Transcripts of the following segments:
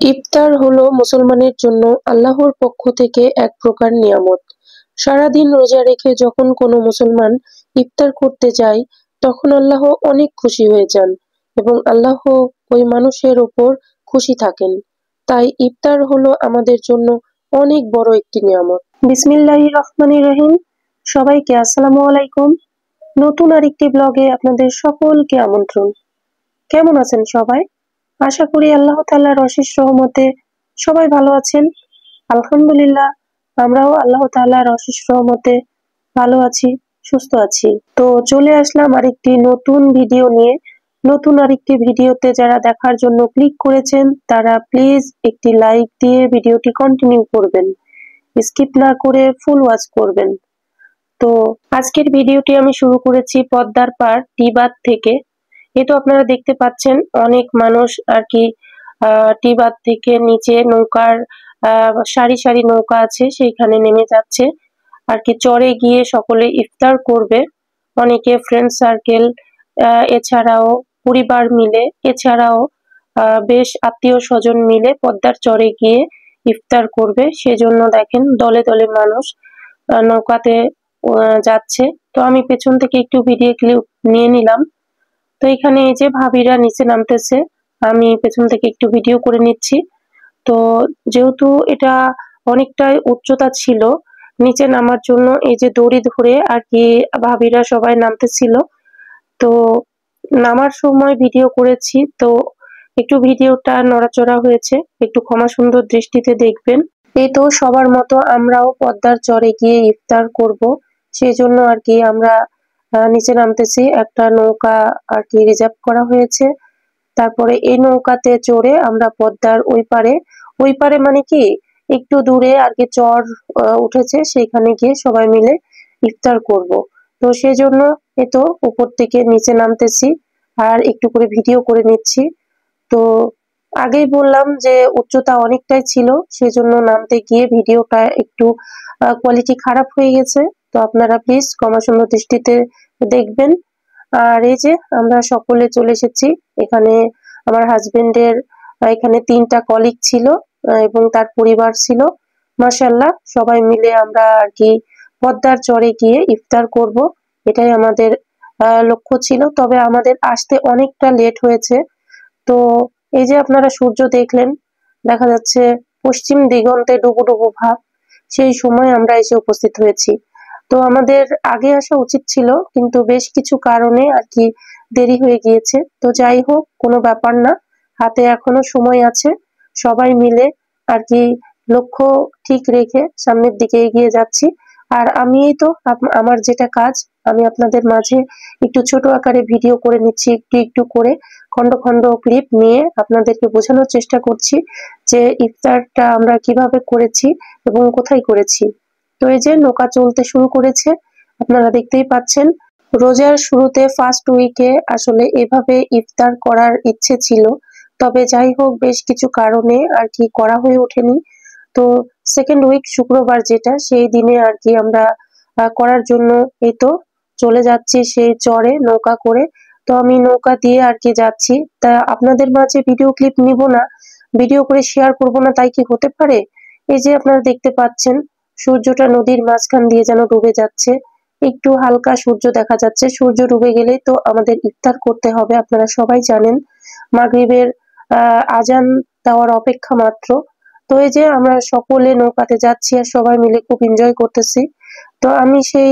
ইফতার হলো মুসলমানের জন্য আল্লাহর পক্ষ থেকে এক প্রকার নিয়ামত। সারাদিন রোজা রেখে যখন কোনো মুসলমান ইফতার করতে যায়, তখন আল্লাহ অনেক খুশি হয়ে যান এবং আল্লাহ ওই মানুষের ওপর খুশি থাকেন। তাই ইফতার হলো আমাদের জন্য অনেক বড় একটি নিয়ামত। বিসমিল্লাহির রহমানির রহিম। সবাইকে আসসালামু আলাইকুম। নতুন আরেকটি ব্লগে আপনাদের সকলকে আমন্ত্রণ। কেমন আছেন সবাই? আশা করি আল্লাহ তাআলার অশেষ রহমতে সবাই ভালো আছেন। আলহামদুলিল্লাহ, আমরাও আল্লাহ তাআলার অশেষ রহমতে ভালো আছি, সুস্থ আছি। তো চলে আসলাম আরেকটি নতুন ভিডিও নিয়ে। নতুন আরেকটি ভিডিওতে যারা দেখার জন্য ক্লিক করেছেন তারা প্লিজ একটি লাইক দিয়ে ভিডিওটি কন্টিনিউ করবেন, স্কিপ না করে ফুল ওয়াচ করবেন। তো আজকের ভিডিওটি আমি শুরু করেছি পদ্মার পাড় টিবাদ থেকে। এ তো আপনারা দেখতে পাচ্ছেন অনেক মানুষ আর কি টিবাদ থেকে নিচে নৌকার সারি সারি নৌকা আছে সেইখানে নেমে যাচ্ছে আর কি, চরে গিয়ে সকলে ইফতার করবে। অনেকে ফ্রেন্ড সার্কেল, এছাড়াও পরিবার মিলে, এছাড়াও বেশ আত্মীয় স্বজন মিলে পদ্মার চরে গিয়ে ইফতার করবে। সেজন্য দেখেন দলে দলে মানুষ নৌকাতে যাচ্ছে। তো আমি পেছন থেকে একটু ভিডিও ক্লিপ নিয়ে নিলাম। তো এখানে এই যে ভাবিরা নিচে নামতেছে, আমি পেছন থেকে একটু ভিডিও করে নিচ্ছি। তো যেহেতু এটা অনেকটাই উচ্চতা ছিল, নিচে নামার জন্য এই যে দড়ি ধরে আর কি ভাবিরা সবাই নামতেছিল। তো নামার সময় ভিডিও করেছি, তো একটু ভিডিওটা নড়াচড়া হয়েছে, একটু ক্ষমা সুন্দর দৃষ্টিতে দেখবেন। এই তো সবার মতো আমরাও পদ্মার চরে গিয়ে ইফতার করব, সেজন্য আর কি আমরা নিচে নামতেছি। একটা নৌকা আর কি রিজার্ভ করা হয়েছে। তারপরে এই নৌকাতে চড়ে আমরা পদ্মার ওই পারে মানে কি একটু দূরে আর কি চর উঠেছে, সেখানে গিয়ে সবাই মিলে ইফতার করব। তো সেজন্য এই তো উপর থেকে নিচে নামতেছি আর একটু করে ভিডিও করে নিচ্ছি। তো আগেই বললাম যে উচ্চতা অনেকটাই ছিল, সেজন্য নামতে গিয়ে ভিডিওটা একটু কোয়ালিটি খারাপ হয়ে গেছে। তো আপনারা প্লিজ ক্ষমাসুন্দর দৃষ্টিতে দেখবেন। আর এই যে আমরা সকলে চলে এসেছি এখানে। আমার হাজবেন্ডের এখানে 3টা কলিগ ছিল এবং তার পরিবার ছিল। মাশাআল্লাহ, সবাই মিলে আমরা আর কি পদ্মার চরে গিয়ে ইফতার করব, এটাই আমাদের লক্ষ্য ছিল। তবে আমাদের আসতে অনেকটা লেট হয়েছে। তো এই যে আপনারা সূর্য দেখলেন, দেখা যাচ্ছে পশ্চিম দিগন্তে ডুবো ডুবো ভাব, সেই সময় আমরা এসে উপস্থিত হয়েছি। তো আমাদের আগে আসা উচিত ছিল, কিন্তু বেশ কিছু কারণে আর কি দেরি হয়ে গিয়েছে। তো যাই হোক, কোনো ব্যাপার না, হাতে এখনো সময় আছে। সবাই মিলে আর কি লক্ষ্য ঠিক রেখে সামনের দিকে এগিয়ে যাচ্ছি। আর আমি তো আমার যেটা কাজ, আমি আপনাদের মাঝে একটু ছোট আকারে ভিডিও করে নিচ্ছি, একটু একটু করে খন্ড খন্ড ক্লিপ নিয়ে আপনাদেরকে বোঝানোর চেষ্টা করছি যে ইফতারটা আমরা কিভাবে করেছি এবং কোথায় করেছি। তো এই যে নৌকা চলতে শুরু করেছে, আপনারা দেখতেই পাচ্ছেন। রোজার শুরুতে ফার্স্ট উইকে আসলে এভাবে ইফতার করার ইচ্ছে ছিল, তবে যাই হোক বেশ কিছু কারণে আর কি করা হয়ে ওঠেনি। তো সেকেন্ড উইক শুক্রবার যেটা, সেই দিনে আর কি আমরা করার জন্য এই তো চলে যাচ্ছি সেই চরে নৌকা করে। তো আমি নৌকা দিয়ে আর কি যাচ্ছি। তা আপনাদের মাঝে ভিডিও ক্লিপ নিব না, ভিডিও করে শেয়ার করব না, তাই কি হতে পারে? এই যে আপনারা দেখতে পাচ্ছেন সূর্যটা নদীর মাঝখান দিয়ে যেন ডুবে যাচ্ছে, একটু হালকা সূর্য দেখা যাচ্ছে। সূর্য ডুবে গেলেই তো আমাদের ইফতার করতে হবে, আপনারা সবাই জানেন। মাগরিবের আজান দেওয়ার অপেক্ষা মাত্র। তো এই যে আমরা সকলে নৌকাতে যাচ্ছি আর সবাই মিলে খুব এনজয় করতেছি। তো আমি সেই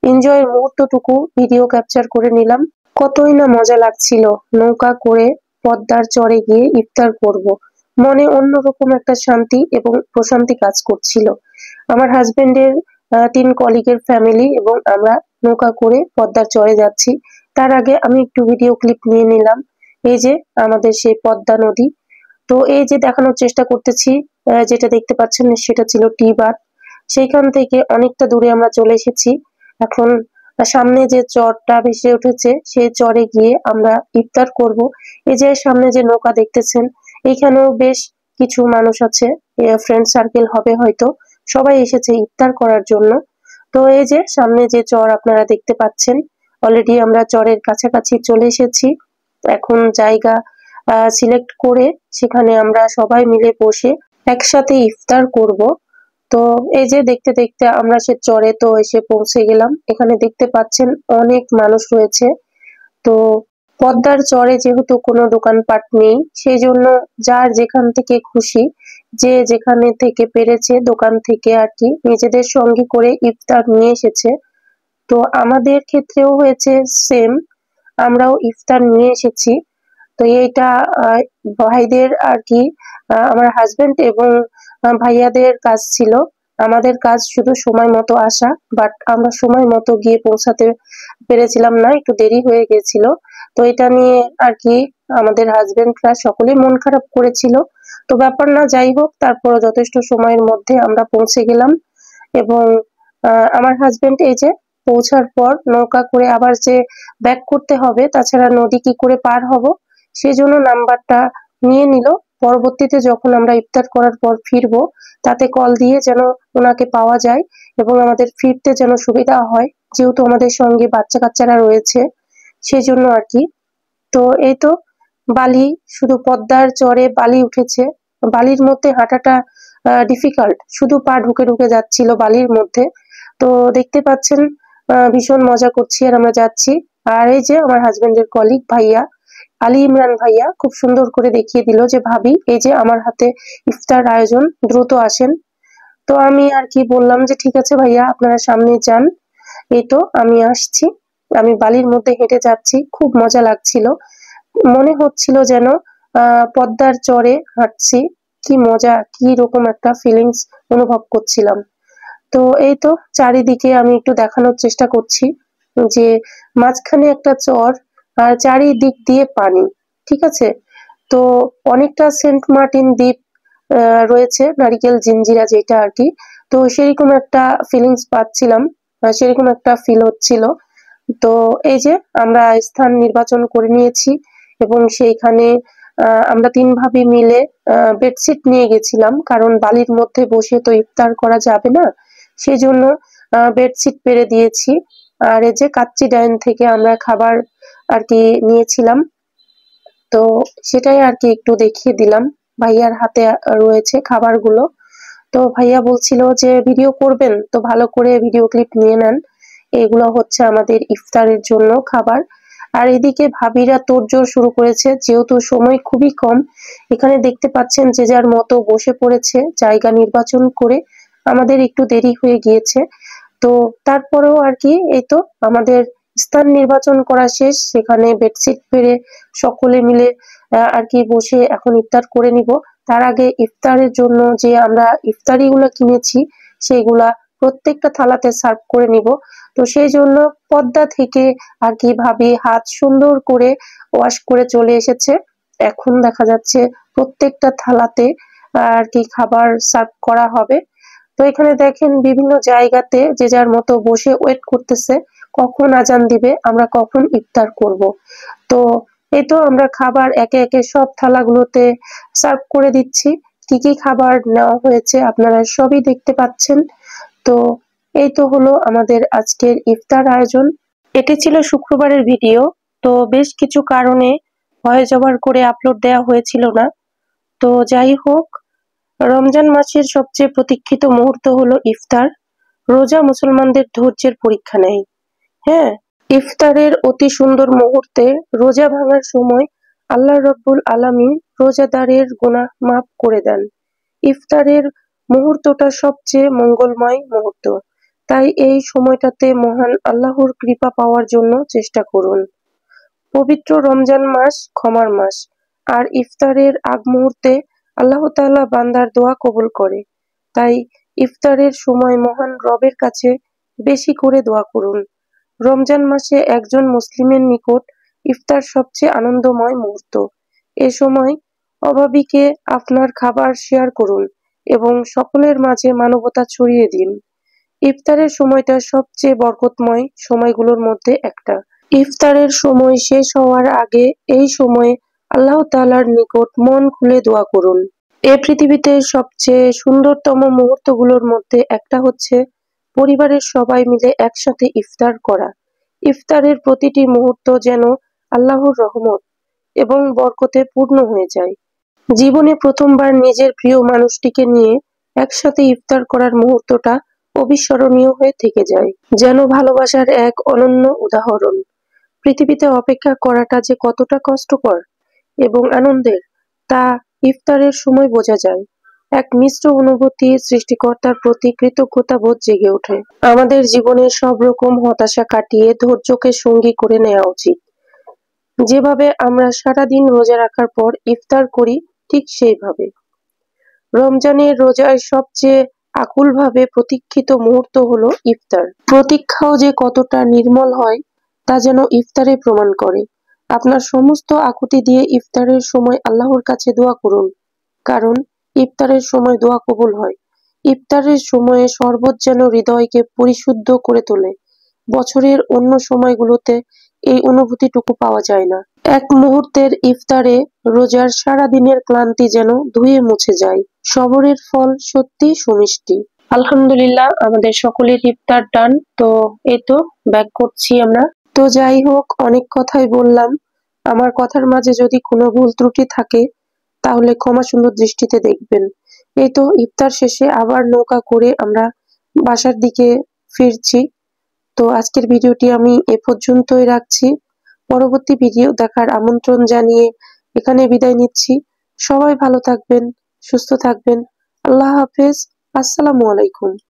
এনজয়ের মুহূর্তটুকু ভিডিও ক্যাপচার করে নিলাম। কতই না মজা লাগছিল নৌকা করে পদ্মার চরে গিয়ে ইফতার করব। মনে অন্যরকম একটা শান্তি এবং প্রশান্তি কাজ করছিল। আমার হাজবেন্ডের 3 কলিগের ফ্যামিলি এবং আমরা নৌকা করে পদ্মার চরে যাচ্ছি। তার আগে আমি একটু ভিডিও ক্লিপ নিয়ে নিলাম। এই যে আমাদের সেই পদ্মা নদী। তো এই যে দেখানোর চেষ্টা করতেছি, যেটা দেখতে পাচ্ছেন সেটা ছিল টিবাদ। সেইখান থেকে অনেকটা দূরে আমরা চলে এসেছি। এখন সামনে যে চরটা ভেসে উঠেছে, সেই চরে গিয়ে আমরা ইফতার করব। এই যে সামনে যে নৌকা দেখতেছেন, এখানেও বেশ কিছু মানুষ আছে, ফ্রেন্ড সার্কেল হবে হয়তো, সবাই এসেছে ইফতার করার জন্য। তো এই যে সামনে যে চর আপনারা দেখতে পাচ্ছেন, অলরেডি আমরা চরের কাছাকাছি চলে এসেছি। এখন জায়গা সিলেক্ট করে সেখানে আমরা সবাই মিলে বসে একসাথে ইফতার করব। তো এই যে দেখতে দেখতে আমরা সে চরে তো এসে পৌঁছে গেলাম। এখানে দেখতে পাচ্ছেন অনেক মানুষ রয়েছে। তো পদ্মার চরে যেহেতু কোনো দোকানপাট নেই, সেই জন্য যার যেখান থেকে খুশি, যে যেখানে থেকে পেরেছে দোকান থেকে আর কি নিজেদের সঙ্গে করে ইফতার নিয়ে এসেছে। তো আমাদের ক্ষেত্রেও হয়েছে সেম, আমরাও ইফতার নিয়ে এসেছি। তো এইটা ভাইদের আর কি আমার হাজবেন্ড এবং ভাইয়াদের কাজ ছিল। আমাদের কাজ শুধু সময় মতো আসা, বাট আমরা সময় মতো গিয়ে পৌঁছাতে পেরেছিলাম না, একটু দেরি হয়ে গেছিল। তো এটা নিয়ে আর কি আমাদের হাজবেন্ডরা সকলেই মন খারাপ করেছিল। তো ব্যাপার না, যাই হোক, তারপর যথেষ্ট সময়ের মধ্যে আমরা পৌঁছে গেলাম। এবং আমার হাজবেন্ড এই যে পৌঁছার পর নৌকা করে আবার যে ব্যাক করতে হবে, তাছাড়া নদী কি করে পার হব সেজন্য নাম্বারটা নিয়ে নিল। পরবর্তীতে যখন আমরা ইফতার করার পর ফিরবো, তাতে কল দিয়ে যেন ওনাকে পাওয়া যায় এবং আমাদের ফিরতে যেন সুবিধা হয়, যেহেতু আমাদের সঙ্গে বাচ্চা কাচ্চারা রয়েছে সেজন্য আর কি। তো এই তো বালি, শুধু পদ্মার চরে বালি উঠেছে। বালির মধ্যে হাঁটাটা ডিফিকাল্ট, শুধু পা ঢুকে ঢুকে যাচ্ছিল বালির মধ্যে। তো দেখতে পাচ্ছেন ভীষণ মজা করছি আর আমরা যাচ্ছি। আর এই যে আমার হাজবেন্ডের কলিগ ভাইয়া আলী ইমরান ভাইয়া খুব সুন্দর করে দেখিয়ে দিল যে ভাবি এই যে আমার হাতে ইফতার আয়োজন, দ্রুত আসেন। তো আমি আর কি বললাম যে ঠিক আছে ভাইয়া, আপনারা সামনে যান, এই তো আমি আসছি। আমি বালির মধ্যে হেঁটে যাচ্ছি, খুব মজা লাগছিল। মনে হচ্ছিল যেন পদ্মার চরে হাঁটছি। কি মজা, কি রকম একটা ফিলিংস অনুভব করছিলাম। তো এই তো চারিদিকে আমি একটু দেখানোর চেষ্টা করছি যে মাঝখানে একটা চর আর চারিদিক দিয়ে পানি, ঠিক আছে। তো অনেকটা সেন্ট মার্টিন দ্বীপ রয়েছে, নারিকেল জিঞ্জিরা যেটা আর কি। তো সেরকম একটা ফিলিংস পাচ্ছিলাম, সেরকম একটা ফিল হচ্ছিল। তো এই যে আমরা স্থান নির্বাচন করে নিয়েছি এবং সেইখানে আমরা ৩ ভাবি মিলে বেডশিট নিয়ে গেছিলাম, কারণ বালির মধ্যে বসে তো ইফতার করা যাবে না, সেজন্য বেডশিট পেরে দিয়েছি। আর এই যে কাচ্চি ডাইন থেকে আমরা খাবার আর কি নিয়েছিলাম। তো সেটাই আর কি একটু দেখিয়ে দিলাম। ভাইয়ার হাতে রয়েছে খাবারগুলো। তো ভাইয়া বলছিল যে ভিডিও করবেন, তো ভালো করে ভিডিও ক্লিপ নিয়ে নেন। এগুলো হচ্ছে আমাদের ইফতারের জন্য খাবার। আর এদিকে ভাবিরা তোড়জোড় শুরু করেছে, যেহেতু সময় খুবই কম। এখানে দেখতে পাচ্ছেন যে যার মতো বসে পড়েছে জায়গা নির্বাচন করে। আমাদের একটু দেরি হয়ে গিয়েছে। তো তারপরেও আর কি এই তো আমাদের স্থান নির্বাচন করা শেষ, সেখানে বেডশিট পেরে সকলে মিলে আর কি বসে এখন ইফতার করে নিব। তার আগে ইফতারের জন্য যে আমরা ইফতারি গুলো কিনেছি সেইগুলা প্রত্যেকটা থালাতে সার্ভ করে নিব। তো সেই জন্য পদ্মা থেকে আর কি ভাবি হাত সুন্দর করে ওয়াশ করে চলে এসেছে। এখন দেখা যাচ্ছে প্রত্যেকটা থালাতে আর কি খাবার সার্ভ করা হবে। তো এখানে দেখেন বিভিন্ন জায়গাতে যে যার মতো বসে ওয়েট করতেছে কখন আজান দিবে, আমরা কখন ইফতার করব। তো এই তো আমরা খাবার একে একে সব থালাগুলোতে সার্ভ করে দিচ্ছি। কি কি খাবার নেওয়া হয়েছে আপনারা সবই দেখতে পাচ্ছেন। তো এই তো হলো আমাদের আজকের ইফতার আয়োজন। এটি ছিল শুক্রবারের ভিডিও। তো বেশ কিছু কারণে ভয়েস ওভার করে আপলোড দেওয়া হয়েছিল না। তো যাই হোক, রমজান মাসের সবচেয়ে প্রতীক্ষিত মুহূর্ত হলো ইফতার। রোজা মুসলমানদের ধৈর্যের পরীক্ষা নেয়। হ্যাঁ, ইফতারের অতি সুন্দর মুহূর্তে রোজা ভাঙার সময় আল্লাহ রব্বুল আলামিন রোজাদারের গুনাহ মাফ করে দেন। ইফতারের মুহূর্তটা সবচেয়ে মঙ্গলময় মুহূর্ত। তাই এই সময়টাতে মহান আল্লাহর কৃপা পাওয়ার জন্য চেষ্টা করুন। পবিত্র রমজান মাস ক্ষমার মাস, আর ইফতারের আগ মুহূর্তে আল্লাহ তাআলা বান্দার দোয়া কবুল করে। তাই ইফতারের সময় মহান রবের কাছে বেশি করে দোয়া করুন। রমজান মাসে একজন মুসলিমের নিকট ইফতার সবচেয়ে আনন্দময় মুহূর্ত। এ সময় অভাবীকে আপনার খাবার শেয়ার করুন এবং সকলের মাঝে মানবতা ছড়িয়ে দিন। ইফতারের সময়টা সবচেয়ে বরকতময় সময়গুলোর মধ্যে একটা। ইফতারের সময় শেষ হওয়ার আগে এই সময়ে আল্লাহ তাআলার নিকট মন খুলে দোয়া করুন। এ পৃথিবীতে সবচেয়ে সুন্দরতম মুহূর্তগুলোর মধ্যে একটা হচ্ছে পরিবারের সবাই মিলে একসাথে ইফতার করা। ইফতারের প্রতিটি মুহূর্ত যেন আল্লাহর রহমত। এবং বরকতে পূর্ণ হয়ে যায়। জীবনে প্রথমবার নিজের প্রিয় মানুষটিকে নিয়ে একসাথে ইফতার করার মুহূর্তটা অবিস্মরণীয় হয়ে থেকে যায়, যেন ভালোবাসার এক অনন্য উদাহরণ। পৃথিবীতে অপেক্ষা করাটা যে কতটা কষ্টকর এবং আনন্দের, তা ইফতারের সময় বোঝা যায়। এক মিশ্র অনুভূতি, সৃষ্টিকর্তার প্রতি কৃতজ্ঞতাবোধ জেগে ওঠে। আমাদের জীবনের সব রকম হতাশা কাটিয়ে ধৈর্যকে সঙ্গী করে নেওয়া উচিত। যেভাবে আমরা সারাদিন রোজা রাখার পর ইফতার করি, ঠিক সেইভাবে। রমজানের রোজায় সবচেয়ে আকুলভাবে প্রতীক্ষিত মুহূর্ত হলো ইফতার। প্রতীক্ষাও যে কতটা নির্মল হয় তা যেন ইফতারে প্রমাণ করে। আপনার সমস্ত আকুতি দিয়ে ইফতারের সময় আল্লাহর কাছে দোয়া করুন, কারণ ইফতারের সময় দোয়া কবুল হয়। ইফতারের সময়ে শরবত যেন হৃদয়কে পরিশুদ্ধ করে তোলে। বছরের অন্য সময়গুলোতে এই অনুভূতিটুকু পাওয়া যায় না। এক মুহূর্তের ইফতারে রোজার সারা দিনের ক্লান্তি যেন ধুয়ে মুছে যায়। সবরের ফল সত্যি সুমিষ্টি। আলহামদুলিল্লাহ, আমাদের সকলের ইফতার ডান। তো এই তো ব্যাক করছি আমরা। তো যাই হোক, অনেক কথাই বললাম। আমার কথার মাঝে যদি কোনো ভুল ত্রুটি থাকে তাহলে ক্ষমা সুন্দর দৃষ্টিতে দেখবেন। এই তো ইফতার শেষে আবার নৌকা করে আমরা বাসার দিকে ফিরছি। তো আজকের ভিডিওটি আমি এ পর্যন্তই রাখছি। পরবর্তী ভিডিও দেখার আমন্ত্রণ জানিয়ে এখানে বিদায় নিচ্ছি। সবাই ভালো থাকবেন, সুস্থ থাকবেন। আল্লাহ হাফেজ। আসসালামু আলাইকুম।